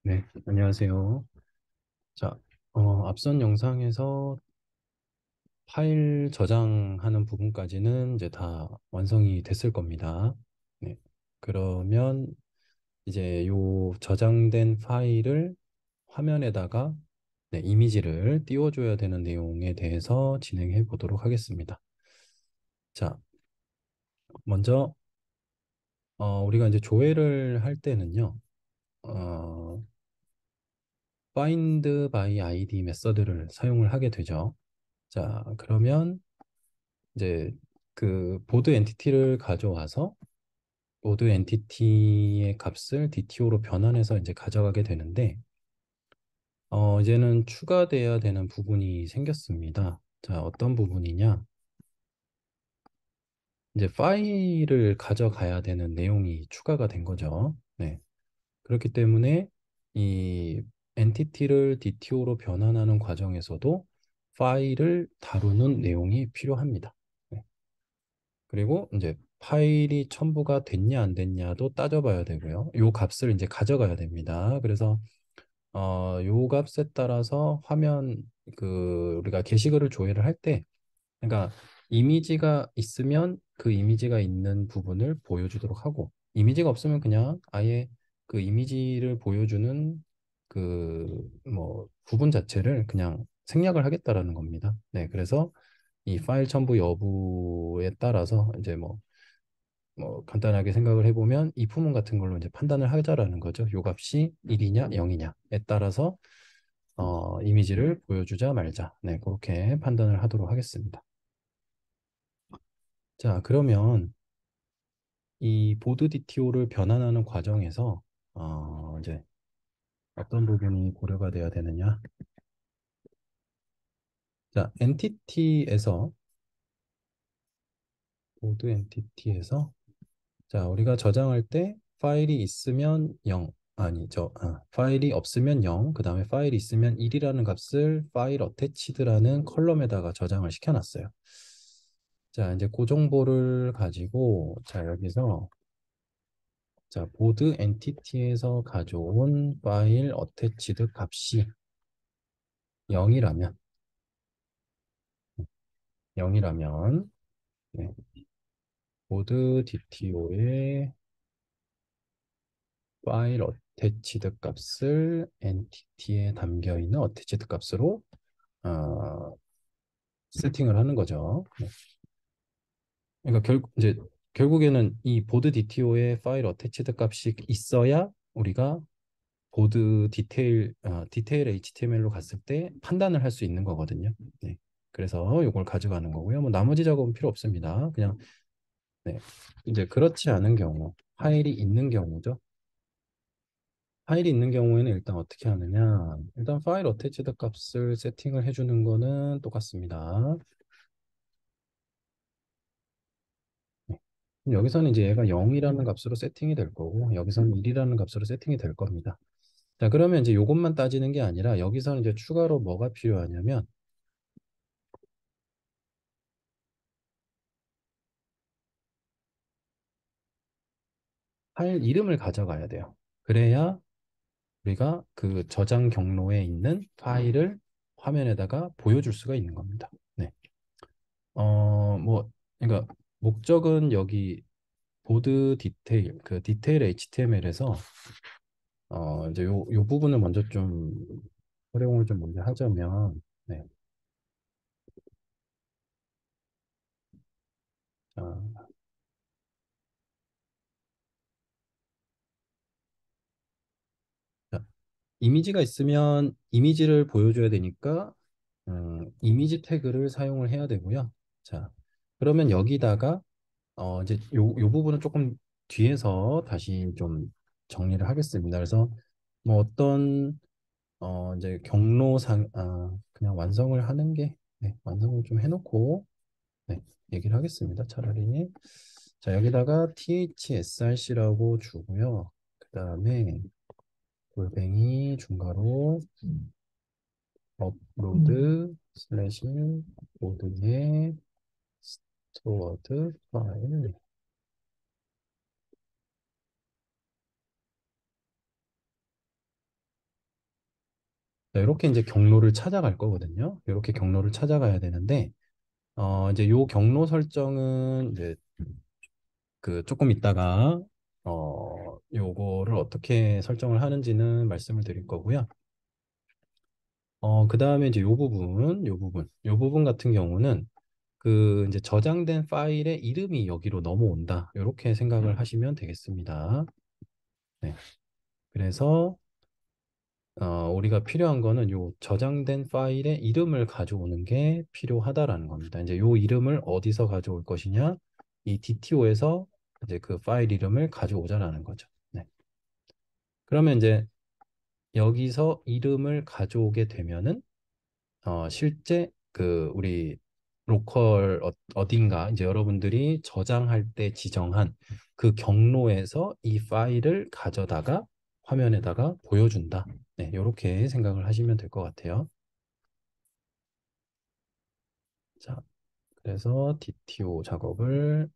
네, 안녕하세요. 자, 앞선 영상에서 파일 저장하는 부분까지는 이제 다 완성이 됐을 겁니다. 네, 그러면 이제 요 저장된 파일을 화면에다가 네, 이미지를 띄워줘야 되는 내용에 대해서 진행해 보도록 하겠습니다. 자, 먼저 우리가 이제 조회를 할 때는요, 어, find by id 메서드를 사용을 하게 되죠. 자, 그러면 이제 그 보드 엔티티를 가져와서 보드 엔티티의 값을 DTO로 변환해서 이제 가져가게 되는데 이제는 추가돼야 되는 부분이 생겼습니다. 자, 어떤 부분이냐? 이제 파일을 가져가야 되는 내용이 추가가 된 거죠. 네. 그렇기 때문에 이 엔티티를 DTO로 변환하는 과정에서도 파일을 다루는 내용이 필요합니다. 네. 그리고 이제 파일이 첨부가 됐냐 안 됐냐도 따져봐야 되고요. 요 값을 이제 가져가야 됩니다. 그래서 요 값에 따라서 화면 우리가 게시글을 조회를 할 때, 그러니까 이미지가 있으면 그 이미지가 있는 부분을 보여주도록 하고, 이미지가 없으면 그냥 아예 그 이미지를 보여주는 그 뭐 부분 자체를 그냥 생략을 하겠다라는 겁니다. 네, 그래서 이 파일 첨부 여부에 따라서 이제 뭐 간단하게 생각을 해보면 이 부분 같은 걸로 이제 판단을 하자라는 거죠. 요 값이 1이냐 0이냐에 따라서 이미지를 보여주자 말자. 네, 그렇게 판단을 하도록 하겠습니다. 자, 그러면 이 보드 DTO를 변환하는 과정에서 이제 어떤 부분이 고려가 돼야 되느냐? 자, 엔티티에서 보드 엔티티에서 자, 우리가 저장할 때 파일이 있으면 0, 파일이 없으면 0, 그 다음에 파일이 있으면 1이라는 값을 파일 어태치드라는 컬럼에다가 저장을 시켜놨어요. 자, 이제 그 정보를 가지고 자, 여기서 자, 보드 엔티티에서 가져온 파일 어태치드 값이 0이라면 0이라면 네, 보드 DTO의 파일 어태치드 값을 엔티티에 담겨 있는 어태치드 값으로 어, 세팅을 하는 거죠. 네. 그러니까 이제 결국에는 이 보드 DTO의 파일 어태치드 값이 있어야 우리가 보드 디테일 HTML로 갔을 때 판단을 할 수 있는 거거든요. 네. 그래서 이걸 가져가는 거고요. 뭐 나머지 작업은 필요 없습니다. 그냥 네. 이제 그렇지 않은 경우, 파일이 있는 경우죠. 파일이 있는 경우에는 일단 어떻게 하느냐? 일단 파일 어태치드 값을 세팅을 해주는 거는 똑같습니다. 네. 그럼 여기서는 이제 얘가 0이라는 값으로 세팅이 될 거고 여기서는 1이라는 값으로 세팅이 될 겁니다. 자, 그러면 이제 이것만 따지는 게 아니라 여기서는 이제 추가로 뭐가 필요하냐면 파일 이름을 가져가야 돼요. 그래야 우리가 그 저장 경로에 있는 파일을 화면에다가 보여줄 수가 있는 겁니다. 네. 그러니까 목적은 여기 보드 디테일, 그 디테일 HTML에서 이제 요 부분을 먼저 좀 활용을 좀 먼저 하자면, 네. 자, 자, 이미지가 있으면 이미지를 보여줘야 되니까, 이미지 태그를 사용을 해야 되고요. 자, 그러면 여기다가, 이제 요 부분은 조금 뒤에서 다시 좀 정리를 하겠습니다. 그래서 뭐 어떤, 이제 그냥 완성을 하는 게, 네, 완성을 좀 해놓고, 네, 얘기를 하겠습니다. 차라리. 자, 여기다가 THSRC라고 주고요. 그 다음에 골뱅이 중괄호 업로드 슬래시 보드의 스토어드 파일. 자, 이렇게 이제 경로를 찾아갈 거거든요. 이렇게 경로를 찾아가야 되는데, 이제 요 경로 설정은 이제 그 조금 있다가 요거를 어떻게 설정을 하는지는 말씀을 드릴 거고요. 그다음에 이제 요 부분 같은 경우는 그 이제 저장된 파일의 이름이 여기로 넘어온다. 이렇게 생각을 하시면 되겠습니다. 네. 그래서 우리가 필요한 거는 요 저장된 파일의 이름을 가져오는 게 필요하다라는 겁니다. 이제 요 이름을 어디서 가져올 것이냐? 이 DTO에서 이제 그 파일 이름을 가져오자라는 거죠. 네. 그러면 이제 여기서 이름을 가져오게 되면은 실제 그 우리 로컬 어딘가 이제 여러분들이 저장할 때 지정한 그 경로에서 이 파일을 가져다가 화면에다가 보여준다. 네, 이렇게 생각을 하시면 될 것 같아요. 자, 그래서 DTO 작업을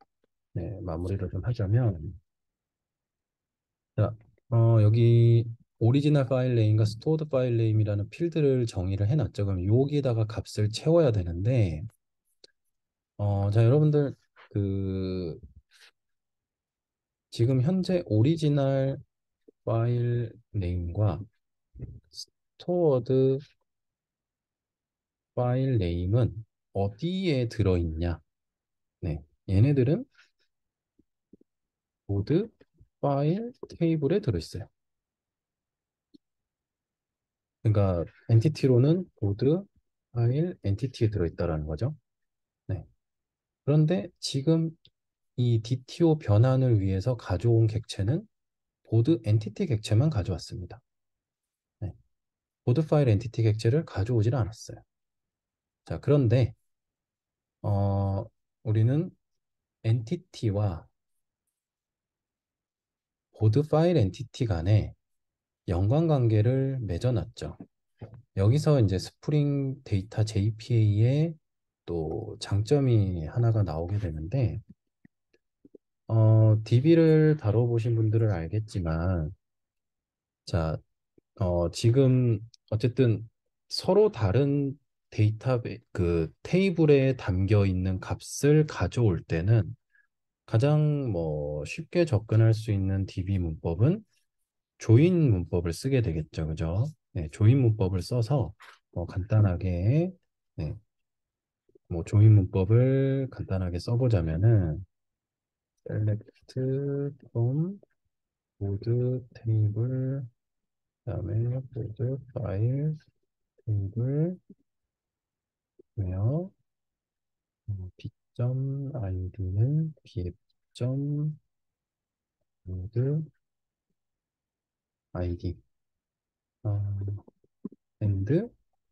네, 마무리를 좀 하자면 자, 여기 오리지널 파일 네임과 스토어드 파일 네임이라는 필드를 정의를 해놨죠. 그럼 여기에다가 값을 채워야 되는데 자, 여러분들 그 지금 현재 오리지널 파일 네임과 스토어드 파일 네임은 어디에 들어있냐? 네, 얘네들은 모두 파일 테이블에 들어있어요. 그러니까 엔티티로는 보드 파일 엔티티에 들어있다라는 거죠. 네. 그런데 지금 이 DTO 변환을 위해서 가져온 객체는 보드 엔티티 객체만 가져왔습니다. 네. 보드 파일 엔티티 객체를 가져오질 않았어요. 자, 그런데 우리는 엔티티와 보드 파일 엔티티 간에 연관관계를 맺어놨죠. 여기서 이제 스프링 데이터 JPA의 또 장점이 하나가 나오게 되는데, DB를 다뤄보신 분들은 알겠지만, 자, 지금 어쨌든 서로 다른 그 테이블에 담겨 있는 값을 가져올 때는 가장 뭐 쉽게 접근할 수 있는 DB 문법은 조인 문법을 쓰게 되겠죠. 그죠? 네, 조인 문법을 써서 간단하게 네, 뭐 조인 문법을 간단하게 써보자면은 select from 보드 테이블 그다음에 보드 파일 테이블 며 b.id는 bf.보드 id and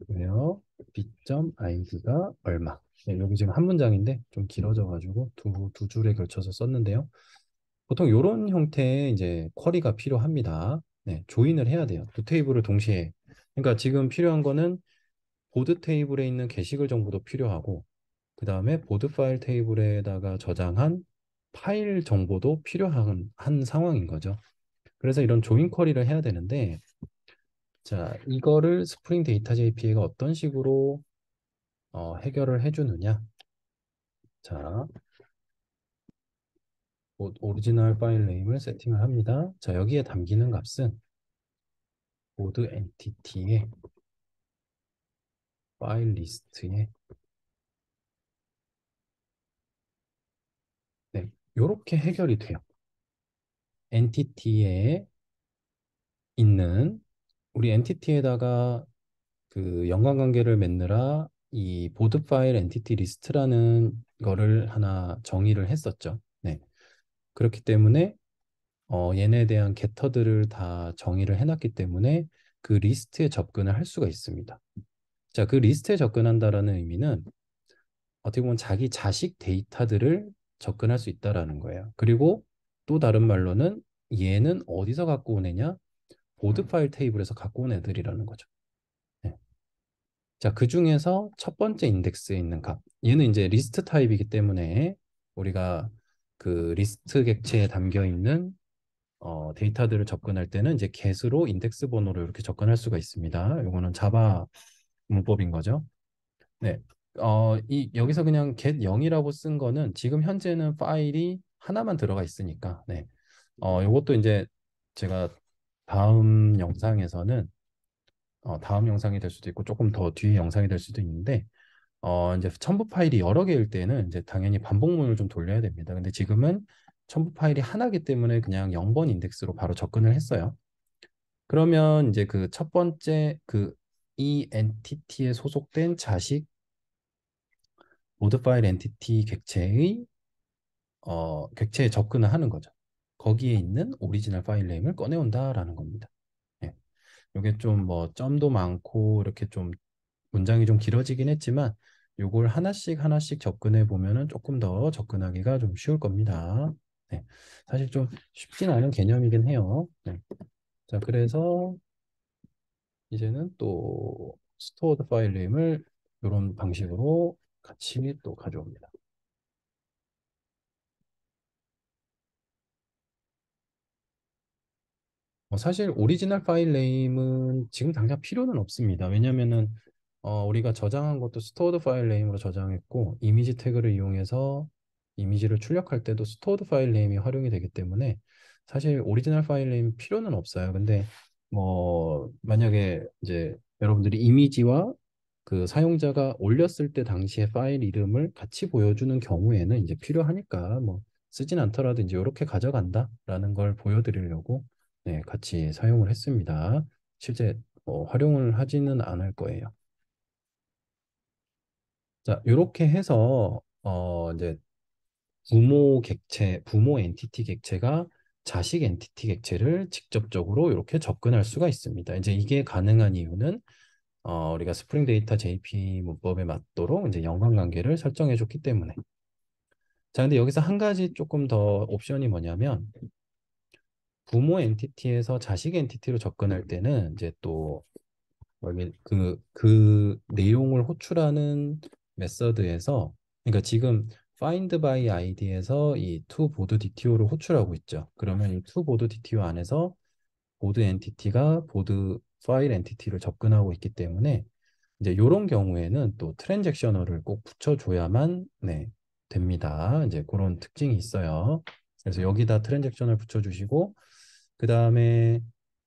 where b.id가 얼마. 네, 여기 지금 한 문장인데 좀 길어져가지고 두 줄에 걸쳐서 썼는데요. 보통 이런 형태의 이제 쿼리가 필요합니다. 네, 조인을 해야 돼요. 두 테이블을 동시에. 그러니까 지금 필요한 거는 보드 테이블에 있는 게시글 정보도 필요하고, 그 다음에 보드 파일 테이블에다가 저장한 파일 정보도 필요한 한 상황인 거죠. 그래서 이런 조인 쿼리를 해야 되는데, 자, 이거를 스프링 데이터 JPA가 어떤 식으로 해결을 해주느냐? 자, 오리지널 파일 네임을 세팅을 합니다. 자, 여기에 담기는 값은 보드 엔티티의 파일 리스트에 네, 이렇게 해결이 돼요. 엔티티에 있는 우리 엔티티에다가 그 연관관계를 맺느라 이 보드 파일 엔티티 리스트라는 거를 하나 정의를 했었죠. 네. 그렇기 때문에 얘네에 대한 게터들을 다 정의를 해놨기 때문에 그 리스트에 접근을 할 수가 있습니다. 자, 그 리스트에 접근한다라는 의미는 어떻게 보면 자기 자식 데이터들을 접근할 수 있다라는 거예요. 그리고 또 다른 말로는 얘는 어디서 갖고 온 애냐? 보드 파일 테이블에서 갖고 온 애들이라는 거죠. 네. 자, 그 중에서 첫 번째 인덱스에 있는 값. 얘는 이제 리스트 타입이기 때문에 우리가 그 리스트 객체에 담겨 있는 데이터들을 접근할 때는 이제 get으로 인덱스 번호로 이렇게 접근할 수가 있습니다. 이거는 자바 문법인 거죠. 네. 여기서 그냥 get 0이라고 쓴 거는 지금 현재는 파일이 하나만 들어가 있으니까. 네. 요것도 이제 제가 다음 영상에서는 다음 영상이 될 수도 있고 조금 더 뒤에 영상이 될 수도 있는데 이제 첨부 파일이 여러 개일 때는 이제 당연히 반복문을 좀 돌려야 됩니다. 근데 지금은 첨부 파일이 하나이기 때문에 그냥 0번 인덱스로 바로 접근을 했어요. 그러면 이제 그 첫 번째 그 이 엔티티에 소속된 자식 모드 파일 엔티티 객체에 접근을 하는 거죠. 거기에 있는 오리지널 파일 네임을 꺼내온다라는 겁니다. 예. 이게 좀 뭐 점도 많고 이렇게 좀 문장이 좀 길어지긴 했지만 요걸 하나씩 하나씩 접근해 보면은 조금 더 접근하기가 좀 쉬울 겁니다. 네. 사실 좀 쉽진 않은 개념이긴 해요. 네. 자, 그래서 이제는 또 스토어드 파일 네임을 이런 방식으로 같이 또 가져옵니다. 사실 오리지널 파일 네임은 지금 당장 필요는 없습니다. 왜냐면은 우리가 저장한 것도 스토어드 파일 네임으로 저장했고 이미지 태그를 이용해서 이미지를 출력할 때도 스토어드 파일 네임이 활용이 되기 때문에 사실 오리지널 파일 네임 필요는 없어요. 근데 뭐 만약에 이제 여러분들이 이미지와 그 사용자가 올렸을 때 당시의 파일 이름을 같이 보여주는 경우에는 이제 필요하니까 뭐 쓰진 않더라도 이제 이렇게 가져간다라는 걸 보여드리려고 네, 같이 사용을 했습니다. 실제 활용을 하지는 않을 거예요. 자, 이렇게 해서 이제 부모 엔티티 객체가 자식 엔티티 객체를 직접적으로 이렇게 접근할 수가 있습니다. 이제 이게 가능한 이유는 우리가 스프링 데이터 JP 문법에 맞도록 이제 연관관계를 설정해 줬기 때문에. 자, 근데 여기서 한 가지 조금 더 옵션이 뭐냐면 부모 엔티티에서 자식 엔티티로 접근할 때는 이제 또 여기 그 내용을 호출하는 메서드에서 그러니까 지금 find by id에서 이 to 보드 DTO를 호출하고 있죠. 그러면 이 to 보드 DTO 안에서 보드 엔티티가 보드 파일 엔티티를 접근하고 있기 때문에 이제 이런 경우에는 또 트랜잭셔널을 꼭 붙여줘야만 네, 됩니다. 이제 그런 특징이 있어요. 그래서 여기다 트랜잭셔널 붙여주시고 그 다음에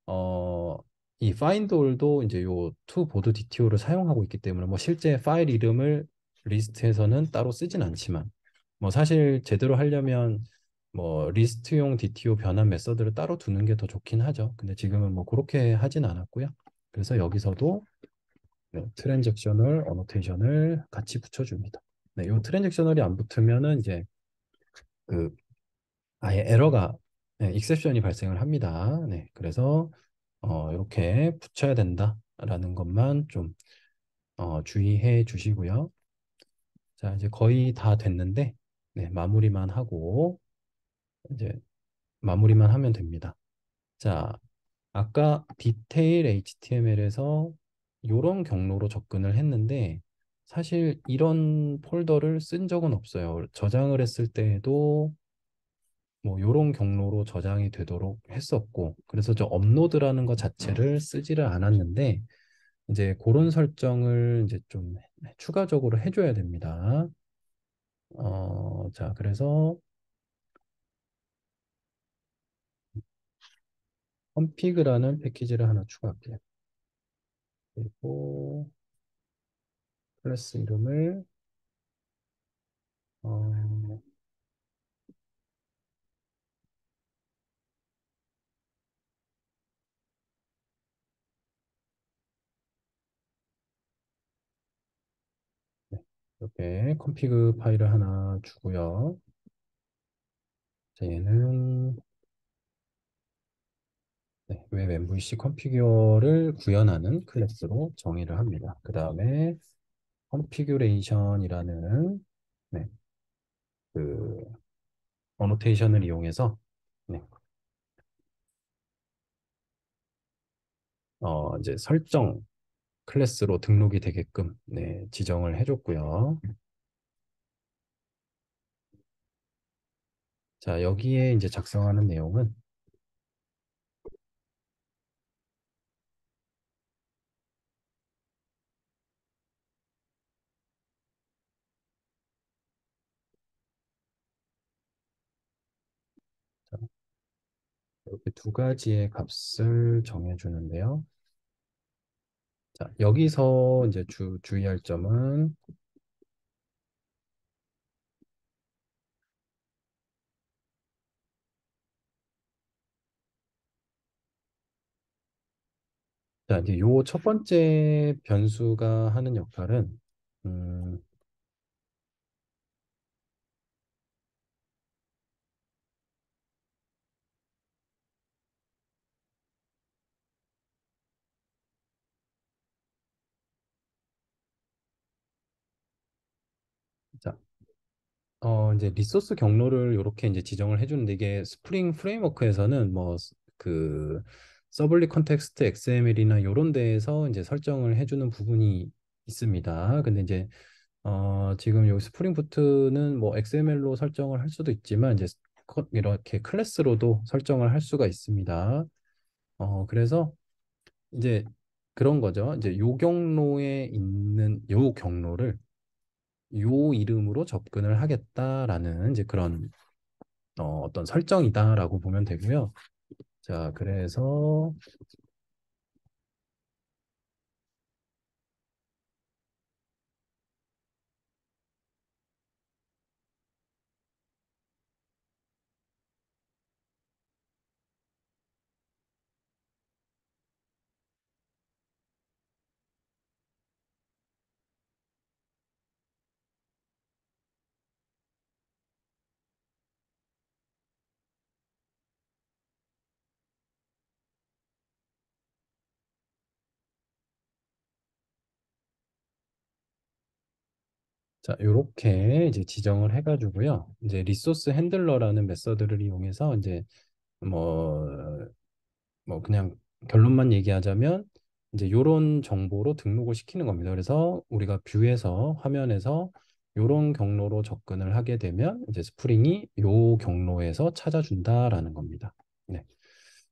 어, 이 find all도 이제 요 to 보드 DTO를 사용하고 있기 때문에 뭐 실제 파일 이름을 리스트에서는 따로 쓰진 않지만 뭐 사실 제대로 하려면 뭐 리스트용 DTO 변환 메서드를 따로 두는 게 더 좋긴 하죠. 근데 지금은 뭐 그렇게 하진 않았고요. 그래서 여기서도 네, 트랜잭셔널 어노테이션을 같이 붙여줍니다. 네, 이 트랜잭셔널이 안 붙으면은 이제 그 아예 에러가 익셉션이 발생을 합니다. 네, 그래서 이렇게 붙여야 된다라는 것만 좀 주의해 주시고요. 자, 이제 거의 다 됐는데 네, 마무리만 하고 이제 마무리만 하면 됩니다. 자, 아까 디테일 HTML에서 이런 경로로 접근을 했는데 사실 이런 폴더를 쓴 적은 없어요. 저장을 했을 때에도 뭐 이런 경로로 저장이 되도록 했었고 그래서 저 업로드라는 것 자체를 쓰지를 않았는데 이제 그런 설정을 이제 좀 추가적으로 해줘야 됩니다. 자, 그래서 config라는 패키지를 하나 추가할게요. 그리고 클래스 이름을 어, 네, 이렇게 config 파일을 하나 주고요. 자, 얘는 네, 웹 MVC 컨피규어를 구현하는 클래스로 정의를 합니다. 그 다음에 configuration이라는 네, 그 어노테이션을 이용해서 네, 이제 설정 클래스로 등록이 되게끔 네, 지정을 해줬고요. 자, 여기에 이제 작성하는 내용은 이렇게 두 가지의 값을 정해주는데요. 자, 여기서 이제 주의할 점은, 자, 이제 요 첫 번째 변수가 하는 역할은, 음, 자, 이제 리소스 경로를 이렇게 이제 지정을 해주는데 이게 스프링 프레임워크에서는 뭐 그 서블릿 컨텍스트 XML이나 이런 데에서 이제 설정을 해주는 부분이 있습니다. 근데 이제 지금 여기 스프링 부트는 뭐 XML로 설정을 할 수도 있지만 이제 이렇게 클래스로도 설정을 할 수가 있습니다. 그래서 이제 그런 거죠. 이제 요 경로에 있는 요 경로를 요 이름으로 접근을 하겠다라는 이제 그런 어떤 설정이다라고 보면 되고요. 자, 그래서 자, 요렇게 이제 지정을 해가지고요. 이제 리소스 핸들러라는 메서드를 이용해서 이제 뭐, 뭐 그냥 결론만 얘기하자면 이제 요런 정보로 등록을 시키는 겁니다. 그래서 우리가 뷰에서 화면에서 요런 경로로 접근을 하게 되면 이제 스프링이 요 경로에서 찾아준다라는 겁니다. 네.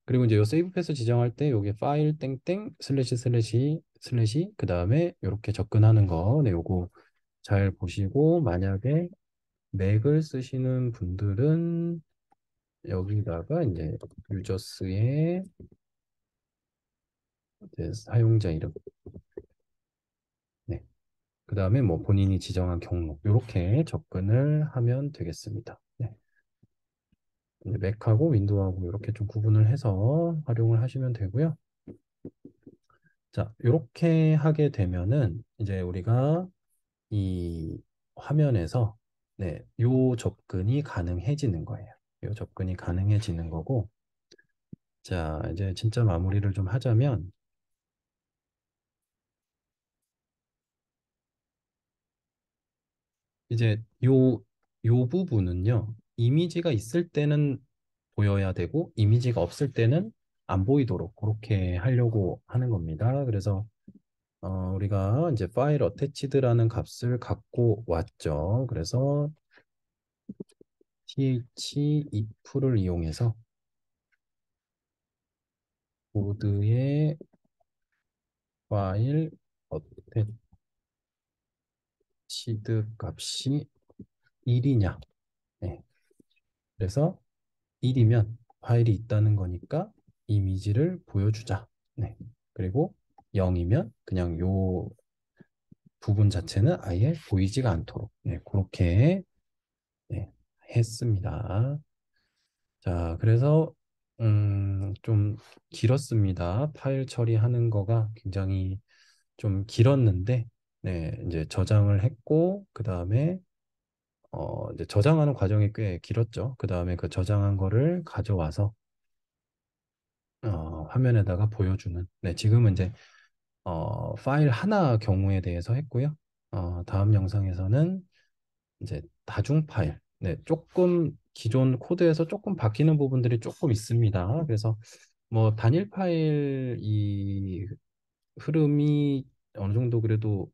그리고 이제 요 세이브 패스 지정할 때 요게 파일 땡땡 슬래시 슬래시 슬래시 그 다음에 요렇게 접근하는 거, 네, 요거 잘 보시고 만약에 맥을 쓰시는 분들은 여기다가 이제 유저스의 이제 사용자 이름, 네, 그 다음에 뭐 본인이 지정한 경로 이렇게 접근을 하면 되겠습니다. 네. 이제 맥하고 윈도우하고 이렇게 좀 구분을 해서 활용을 하시면 되고요. 자, 이렇게 하게 되면은 이제 우리가 이 화면에서 네, 요 접근이 가능해지는 거예요. 요 접근이 가능해지는 거고, 자, 이제 진짜 마무리를 좀 하자면, 이제 요 부분은요, 이미지가 있을 때는 보여야 되고, 이미지가 없을 때는 안 보이도록 그렇게 하려고 하는 겁니다. 그래서 우리가 이제 파일 어태치드라는 값을 갖고 왔죠. 그래서 thif를 이용해서 보드의 파일 어태치드 값이 1이냐. 네. 그래서 1이면 파일이 있다는 거니까 이미지를 보여주자. 네. 그리고 0이면 그냥 요 부분 자체는 아예 보이지가 않도록 그렇게 네, 했습니다. 자, 그래서 좀 길었습니다. 파일 처리하는 거가 굉장히 좀 길었는데 네, 이제 저장을 했고 그다음에 이제 저장하는 과정이 꽤 길었죠. 그다음에 그 저장한 거를 가져와서 화면에다가 보여주는. 네, 지금은 이제 파일 하나 경우에 대해서 했고요. 다음 영상에서는 이제 다중 파일. 네, 조금 기존 코드에서 조금 바뀌는 부분들이 조금 있습니다. 그래서 뭐 단일 파일 이 흐름이 어느 정도 그래도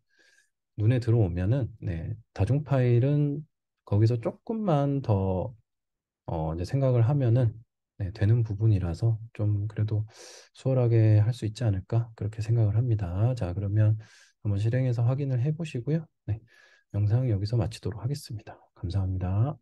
눈에 들어오면은 네, 다중 파일은 거기서 조금만 더 이제 생각을 하면은 네, 되는 부분이라서 좀 그래도 수월하게 할 수 있지 않을까 그렇게 생각을 합니다. 자, 그러면 한번 실행해서 확인을 해 보시고요. 네, 영상 여기서 마치도록 하겠습니다. 감사합니다.